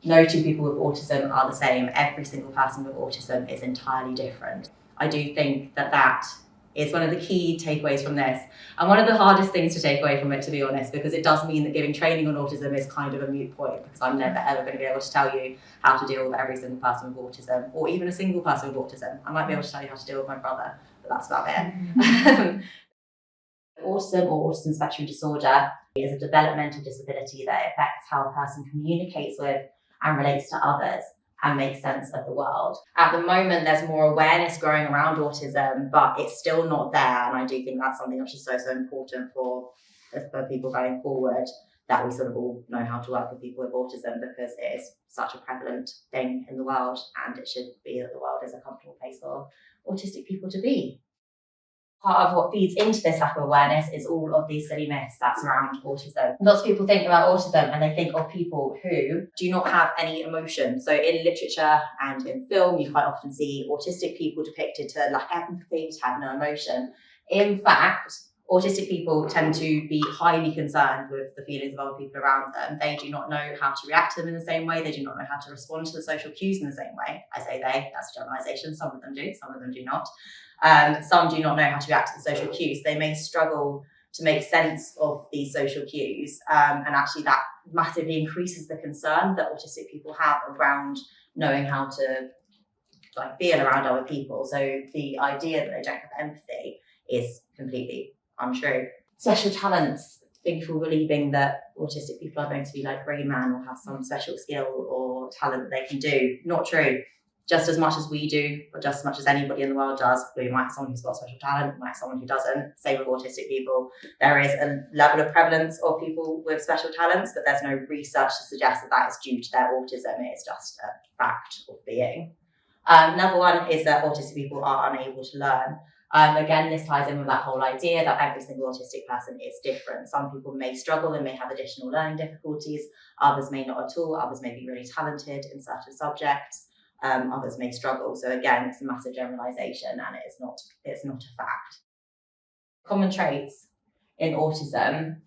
No two people with autism are the same. Every single person with autism is entirely different. I do think that is one of the key takeaways from this, and one of the hardest things to take away from it, to be honest, because it does mean that giving training on autism is kind of a moot point, because I'm never ever going to be able to tell you how to deal with every single person with autism, or even a single person with autism. I might be able to tell you how to deal with my brother, but that's about it. Autism, or autism spectrum disorder, is a developmental disability that affects how a person communicates with and relates to others and makes sense of the world. At the moment, there's more awareness growing around autism, but it's still not there. And I do think that's something which is so important for people going forward, that we sort of all know how to work with people with autism, because it is such a prevalent thing in the world, and it should be that the world is a comfortable place for autistic people to be. Part of what feeds into this lack of awareness is all of these silly myths that surround autism. Lots of people think about autism and they think of people who do not have any emotion. So in literature and in film, you quite often see autistic people depicted to lack empathy, to have no emotion. In fact, autistic people tend to be highly concerned with the feelings of other people around them. They do not know how to react to them in the same way. They do not know how to respond to the social cues in the same way. I say they, that's a generalization. Some of them do, some of them do not. Some do not know how to react to the social cues. They may struggle to make sense of these social cues, and actually that massively increases the concern that autistic people have around knowing how to feel around other people. So the idea that they don't have empathy is completely untrue. Special talents, people believing that autistic people are going to be like Rain Man or have some special skill or talent that they can do. Not true. Just as much as we do, or just as much as anybody in the world does, we might have someone who's got special talent, we might have someone who doesn't. Same with autistic people. There is a level of prevalence of people with special talents, but there's no research to suggest that that is due to their autism. It is just a fact of being. Another one is that autistic people are unable to learn. Again, this ties in with that whole idea that every single autistic person is different. Some people may struggle and may have additional learning difficulties. Others may not at all. Others may be really talented in certain subjects. Others may struggle. So again, it's a massive generalization, and it's not a fact. Common traits in autism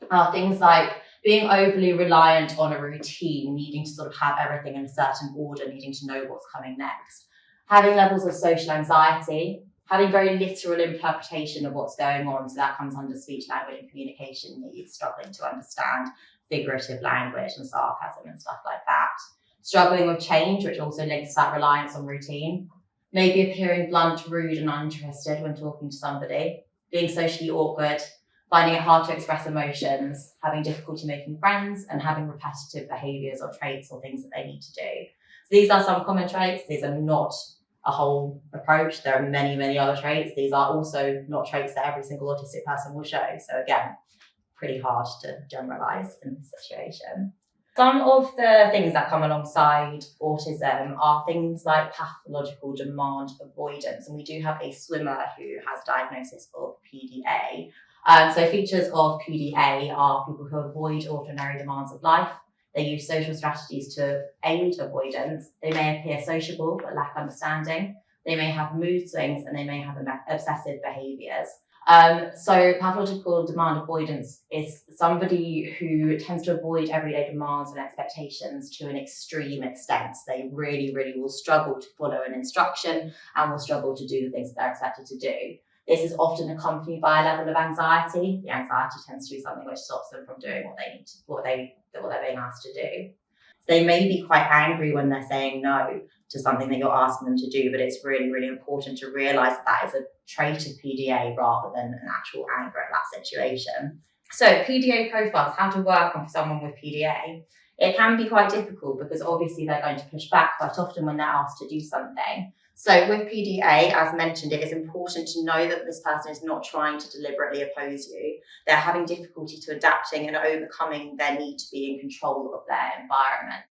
are things like being overly reliant on a routine, needing to sort of have everything in a certain order, needing to know what's coming next, having levels of social anxiety, having very literal interpretation of what's going on. So that comes under speech, language, and communication needs, struggling to understand figurative language and sarcasm and stuff like that. Struggling with change, which also links to that reliance on routine. Maybe appearing blunt, rude, and uninterested when talking to somebody. Being socially awkward. Finding it hard to express emotions. Having difficulty making friends. And having repetitive behaviours or traits or things that they need to do. So these are some common traits. These are not a whole approach. There are many, many other traits. These are also not traits that every single autistic person will show. So again, pretty hard to generalise in this situation. Some of the things that come alongside autism are things like pathological demand avoidance. And we do have a swimmer who has diagnosis of PDA. So features of PDA are people who avoid ordinary demands of life. They use social strategies to aid avoidance. They may appear sociable but lack understanding. They may have mood swings, and they may have obsessive behaviours. So pathological demand avoidance is somebody who tends to avoid everyday demands and expectations to an extreme extent. They really, really will struggle to follow an instruction and will struggle to do the things that they're expected to do. This is often accompanied by a level of anxiety. The anxiety tends to be something which stops them from doing what they're being asked to do. So they may be quite angry when they're saying no to something that you're asking them to do, but it's really, really important to realise that is a trait of PDA rather than an actual anger at that situation. So PDA profiles, how to work on someone with PDA. It can be quite difficult because obviously they're going to push back quite often when they're asked to do something. So with PDA, as mentioned, it is important to know that this person is not trying to deliberately oppose you. They're having difficulty to adapting and overcoming their need to be in control of their environment.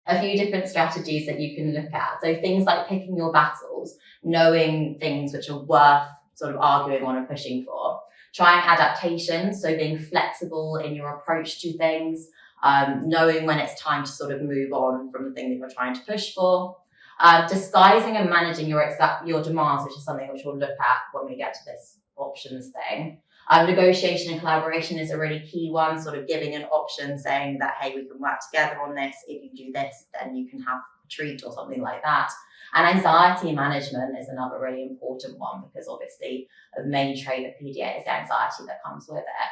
A few different strategies that you can look at. So things like picking your battles, knowing things which are worth sort of arguing on and pushing for. Trying adaptations, so being flexible in your approach to things, knowing when it's time to sort of move on from the thing that you're trying to push for. Disguising and managing your demands, which is something which we'll look at when we get to this options thing. Negotiation and collaboration is a really key one, sort of giving an option saying that, hey, we can work together on this. If you do this, then you can have a treat or something like that. And anxiety management is another really important one, because obviously a main trait of PDA is the anxiety that comes with it.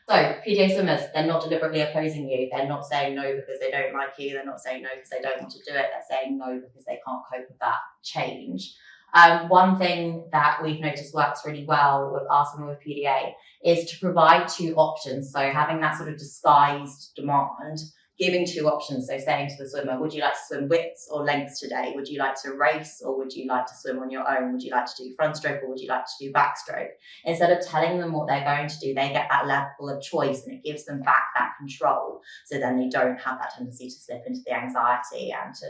So PDA swimmers, they're not deliberately opposing you. They're not saying no because they don't like you. They're not saying no because they don't want to do it. They're saying no because they can't cope with that change. One thing that we've noticed works really well with our swimmer with PDA is to provide two options. So having that sort of disguised demand, giving two options. So saying to the swimmer, would you like to swim widths or lengths today? Would you like to race, or would you like to swim on your own? Would you like to do front stroke, or would you like to do backstroke? Instead of telling them what they're going to do, they get that level of choice, and it gives them back that control. So then they don't have that tendency to slip into the anxiety and to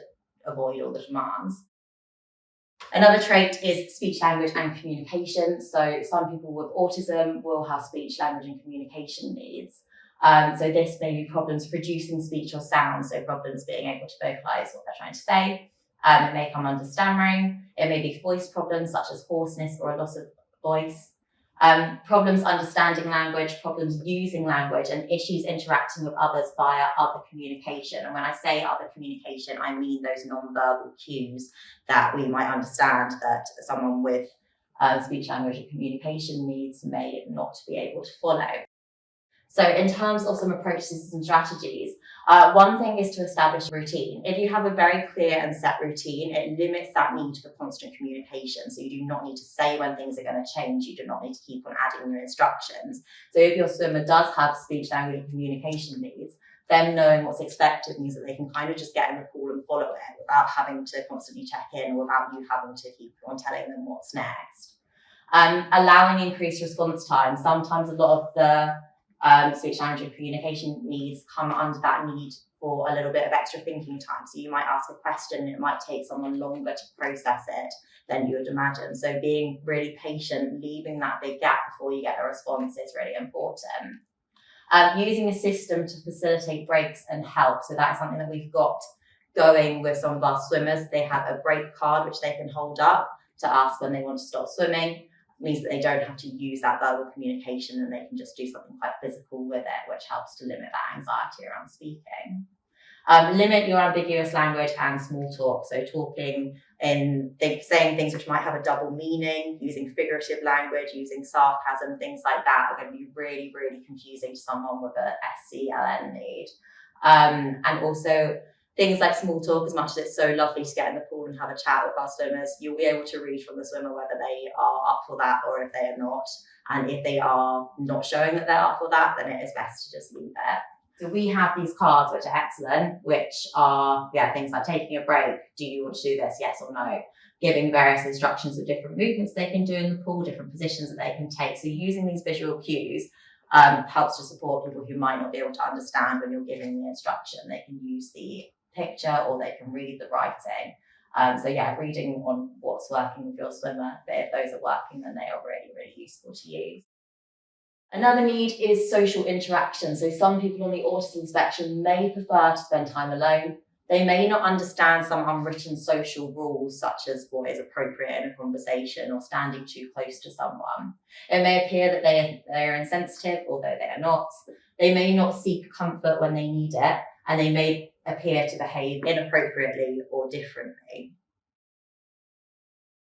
avoid all the demands. Another trait is speech, language, and communication. So some people with autism will have speech, language, and communication needs. So this may be problems producing speech or sound, so problems being able to vocalize what they're trying to say. It may come under stammering. It may be voice problems such as hoarseness or a loss of voice. Problems understanding language, problems using language, and issues interacting with others via other communication. And when I say other communication, I mean those non-verbal cues that we might understand that someone with speech, language, and communication needs may not be able to follow. So in terms of some approaches and strategies, one thing is to establish a routine. If you have a very clear and set routine, it limits that need for constant communication. So you do not need to say when things are going to change. You do not need to keep on adding new instructions. So if your swimmer does have speech, language, and communication needs, them knowing what's expected means that they can kind of just get in the pool and follow it without having to constantly check in, or without you having to keep on telling them what's next. Allowing increased response time. Sometimes a lot of the speech, language, and communication needs come under that need for a little bit of extra thinking time. So you might ask a question and it might take someone longer to process it than you would imagine. So being really patient, leaving that big gap before you get a response is really important. Using a system to facilitate breaks and help. So that's something that we've got going with some of our swimmers. They have a break card which they can hold up to ask when they want to stop swimming. Means that they don't have to use that verbal communication, and they can just do something quite physical with it, which helps to limit that anxiety around speaking. Limit your ambiguous language and small talk. So talking in saying things which might have a double meaning, using figurative language, using sarcasm, things like that are going to be really, really confusing to someone with a SCLN need. And also things like small talk, as much as it's so lovely to get in the pool and have a chat with our swimmers, you'll be able to read from the swimmer whether they are up for that or if they are not. And if they are not showing that they're up for that, then it is best to just leave it. So we have these cards, which are excellent, which are things like taking a break. Do you want to do this? Yes or no? Giving various instructions of different movements they can do in the pool, different positions that they can take. So using these visual cues helps to support people who might not be able to understand when you're giving the instruction. They can use the picture or they can read the writing. Reading on what's working with your swimmer, but if those are working, then they are really, really useful to use. Another need is social interaction. So some people on the autism spectrum may prefer to spend time alone. They may not understand some unwritten social rules, such as what is appropriate in a conversation or standing too close to someone. It may appear that they are insensitive, although they are not. They may not seek comfort when they need it, and they may appear to behave inappropriately or differently.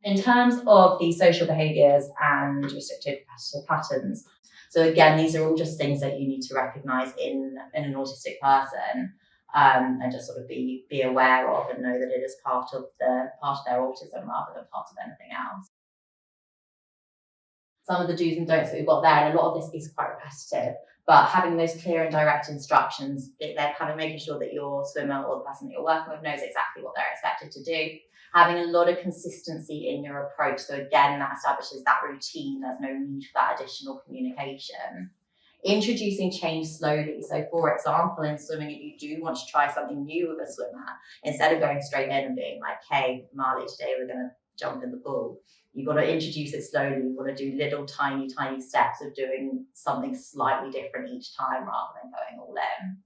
In terms of the social behaviours and restrictive competitive patterns, so again, these are all just things that you need to recognise in an autistic person, and just sort of be aware of and know that it is part of their autism rather than part of anything else. Some of the do's and don'ts that we've got there, and a lot of this is quite repetitive, but having those clear and direct instructions, making sure that your swimmer or the person that you're working with knows exactly what they're expected to do. Having a lot of consistency in your approach. So again, that establishes that routine. There's no need for that additional communication. Introducing change slowly. So for example, in swimming, if you do want to try something new with a swimmer, instead of going straight in and being like, hey, Marley, today we're going to jump in the pool, you've got to introduce it slowly. You've got to do little tiny steps of doing something slightly different each time rather than going all in.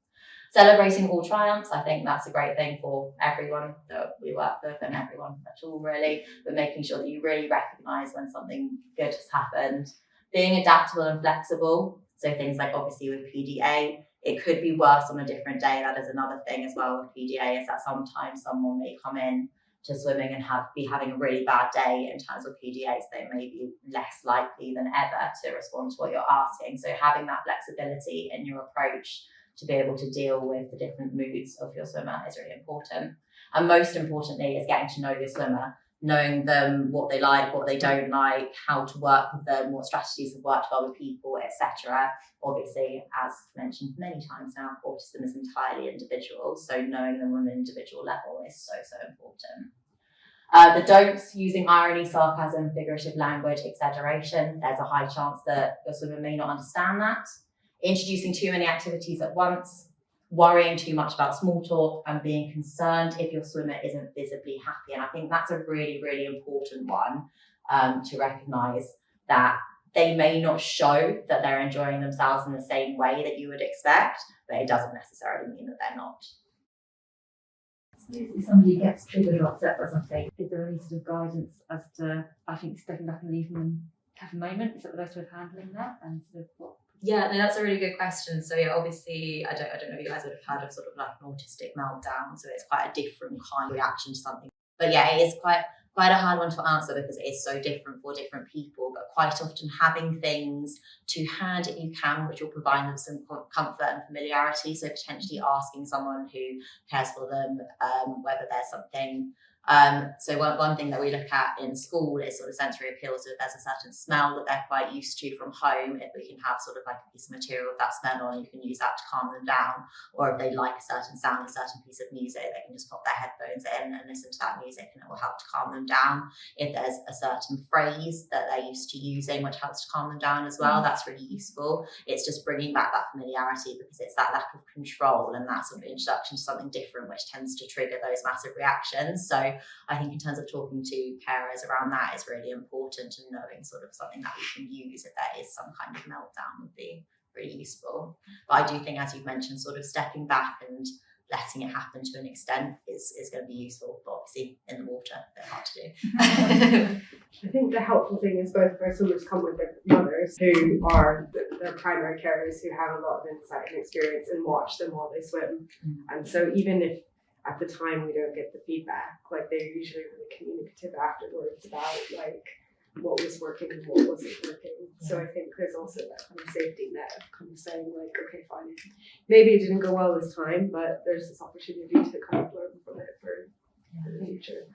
Celebrating all triumphs, I think that's a great thing for everyone that we work with and everyone at all really, but making sure that you really recognise when something good has happened, Being adaptable and flexible. So things like obviously with PDA, it could be worse on a different day. That is another thing as well with PDA, is that sometimes someone may come in to swimming and be having a really bad day in terms of PDAs. They may be less likely than ever to respond to what you're asking. So having that flexibility in your approach to be able to deal with the different moods of your swimmer is really important. And most importantly is getting to know your swimmer, knowing them, what they like, what they don't like, how to work with them, what strategies have worked well with people, etc. Obviously, as mentioned many times now, autism is entirely individual, so knowing them on an individual level is so, so important. The don'ts: using irony, sarcasm, figurative language, exaggeration. There's a high chance that your swimmer may not understand that. Introducing too many activities at once, worrying too much about small talk, and being concerned if your swimmer isn't visibly happy. And I think that's a really, really important one to recognise, that they may not show that they're enjoying themselves in the same way that you would expect, but it doesn't necessarily mean that they're not. If somebody gets triggered or upset by something, is there any sort of guidance as to, I think, stepping back and leaving them have a moment? Is that the best way of handling that? And sort of what? Yeah, no, that's a really good question. So yeah, obviously, I don't know if you guys would have heard of sort of like an autistic meltdown. So it's quite a different kind of reaction to something. But yeah, it is quite a hard one to answer because it is so different for different people. But quite often having things to hand if you can, which will provide them some comfort and familiarity. So potentially asking someone who cares for them whether there's something. So one thing that we look at in school is sort of sensory appeal. So if there's a certain smell that they're quite used to from home, if we can have sort of like a piece of material with that smell on, you can use that to calm them down. Or if they like a certain sound, a certain piece of music, they can just pop their headphones in and listen to that music, and it will help to calm them down. If there's a certain phrase that they're used to using, which helps to calm them down as well, that's really useful. It's just bringing back that familiarity, because it's that lack of control and that sort of introduction to something different which tends to trigger those massive reactions. So I think in terms of talking to carers around that is really important, and knowing sort of something that we can use if there is some kind of meltdown would be really useful. But I do think, as you've mentioned, sort of stepping back and letting it happen to an extent is going to be useful, but obviously in the water, a bit hard to do. I think the helpful thing is both for swimmers come with their mothers who are their primary carers, who have a lot of insight and experience and watch them while they swim. And so even if at the time we don't get the feedback, like they're usually really communicative afterwards about like what was working and what wasn't working. So I think there's also that kind of safety net of kind of saying like, okay, fine, maybe it didn't go well this time, but there's this opportunity to kind of learn from it for the future.